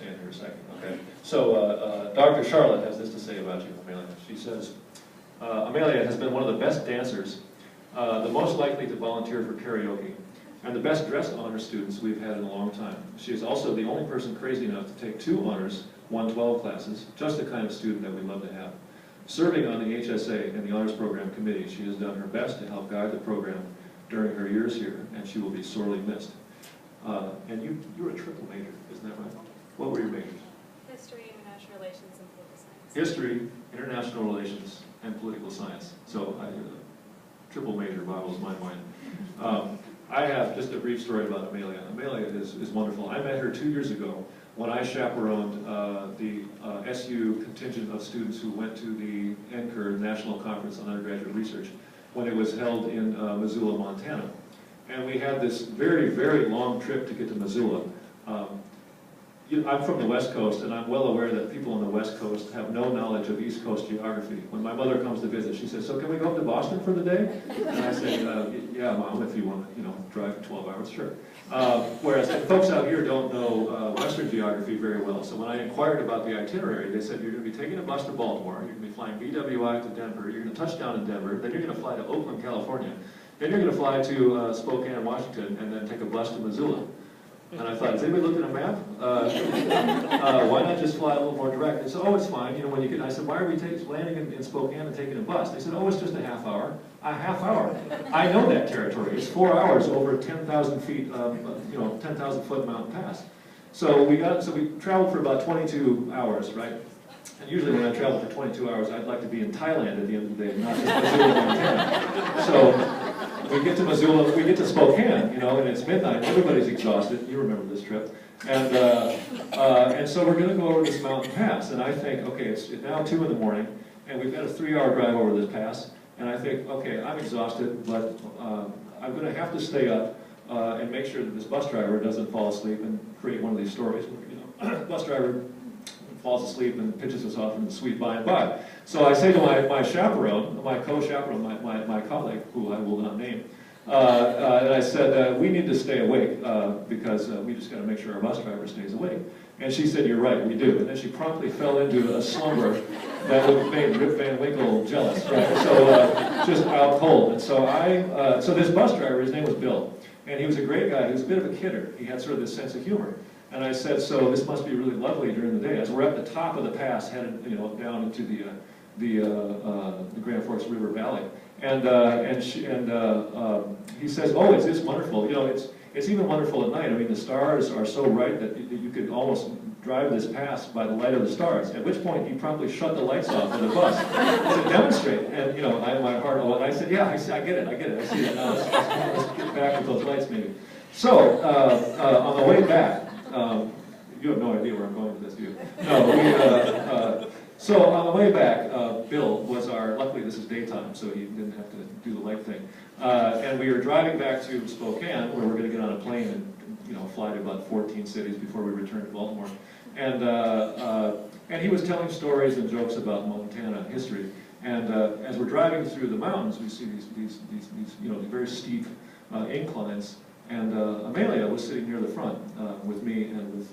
stand here a second, okay? So Dr. Charlotte has this to say about you, Amelia. She says, Amelia has been one of the best dancers, the most likely to volunteer for karaoke, and the best dressed honor students we've had in a long time. She is also the only person crazy enough to take 2 honors, 112 classes, just the kind of student that we love to have. Serving on the HSA and the Honors Program Committee, she has done her best to help guide the program during her years here, and she will be sorely missed. And you're a triple major, isn't that right? What were your majors? History, International Relations, and Political Science. History, International Relations, and Political Science. So triple major boggles my mind. I have just a brief story about Amelia. Amelia is wonderful. I met her 2 years ago when I chaperoned the SU contingent of students who went to the NCUR National Conference on Undergraduate Research when it was held in Missoula, Montana. And we had this very, very long trip to get to Missoula. I'm from the West Coast, and I'm well aware that people on the West Coast have no knowledge of East Coast geography. When my mother comes to visit, she says, "So can we go up to Boston for the day?" And I say, "Yeah, Mom, if you want to, drive 12 hours, sure." Whereas folks out here don't know Western geography very well. So when I inquired about the itinerary, they said, "You're going to be taking a bus to Baltimore, you're going to be flying BWI to Denver, you're going to touch down in Denver, then you're going to fly to Oakland, California, then you're going to fly to Spokane, Washington, and then take a bus to Missoula." And I thought, has anybody looked at a map? Why not just fly a little more direct? They said, "Oh, it's fine. When you get," I said, "Why are we landing in Spokane and taking a bus?" They said, "Oh, it's just a half hour." A half hour. I know that territory. It's 4 hours over 10,000 feet, 10,000 foot mountain pass. So we traveled for about 22 hours, right? And usually when I travel for 22 hours, I'd like to be in Thailand at the end of the day, not just Missoula, Montana. So we get to Missoula, we get to Spokane, and it's midnight, everybody's exhausted. You remember this trip. And so we're going to go over this mountain pass. And I think, okay, it's now 2 in the morning, and we've got a 3-hour drive over this pass. And I think, okay, I'm exhausted, but I'm going to have to stay up and make sure that this bus driver doesn't fall asleep and create one of these stories. Bus driver falls asleep and pitches us off in the sweet by and by. So I say to my chaperone, my co-chaperone, my colleague, who I will not name, and I said, "We need to stay awake because we just got to make sure our bus driver stays awake." And she said, "You're right, we do." And then she promptly fell into a slumber that would have made Rip Van Winkle jealous, right? So just out cold. And so so this bus driver, his name was Bill, and he was a great guy. He was a bit of a kidder. He had sort of this sense of humor. And I said, "So this must be really lovely during the day." As we're at the top of the pass, headed down into the Grand Forks River Valley, and he says, "Oh, it's just wonderful. It's even wonderful at night. I mean, the stars are so bright that you could almost drive this pass by the light of the stars." At which point he promptly shut the lights off of the bus to demonstrate. And my heart, and I said, "Yeah, I get it. I see it now. Let's get back with those lights, maybe." So on the way back. You have no idea where I'm going with this, do you? No, so on the way back, Bill was luckily this is daytime, so he didn't have to do the light thing. And we were driving back to Spokane, where we're going to get on a plane and fly to about 14 cities before we return to Baltimore. And he was telling stories and jokes about Montana history. And as we're driving through the mountains, we see these very steep inclines. And Amelia was sitting near the front with me and with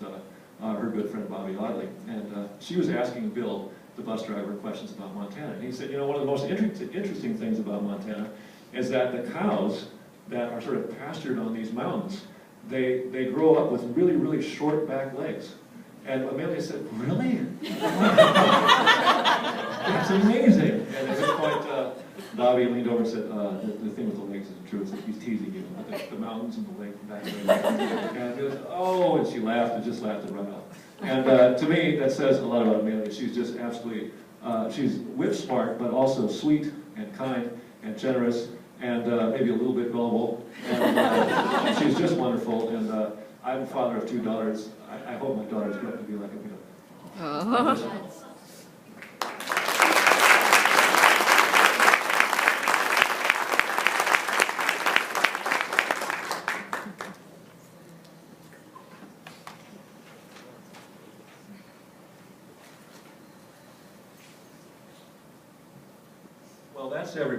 her good friend Bobby Oddly. And she was asking Bill, the bus driver, questions about Montana. And he said, one of the most interesting things about Montana is that the cows that are sort of pastured on these mountains, they grow up with really, really short back legs. And Amelia said, "Really? That's amazing." And at this point, Bobby leaned over and said, the thing with the legs is true. It's like he's teasing you. The mountains and the lake and back there. And he goes, "Oh," and she laughed and just laughed it right off. And to me, that says a lot about Amelia. She's just absolutely, she's whip smart, but also sweet and kind and generous and maybe a little bit gullible. And she's just wonderful. And I'm a father of 2 daughters. I hope my daughters grow up to be like Amelia. Well, that's everybody.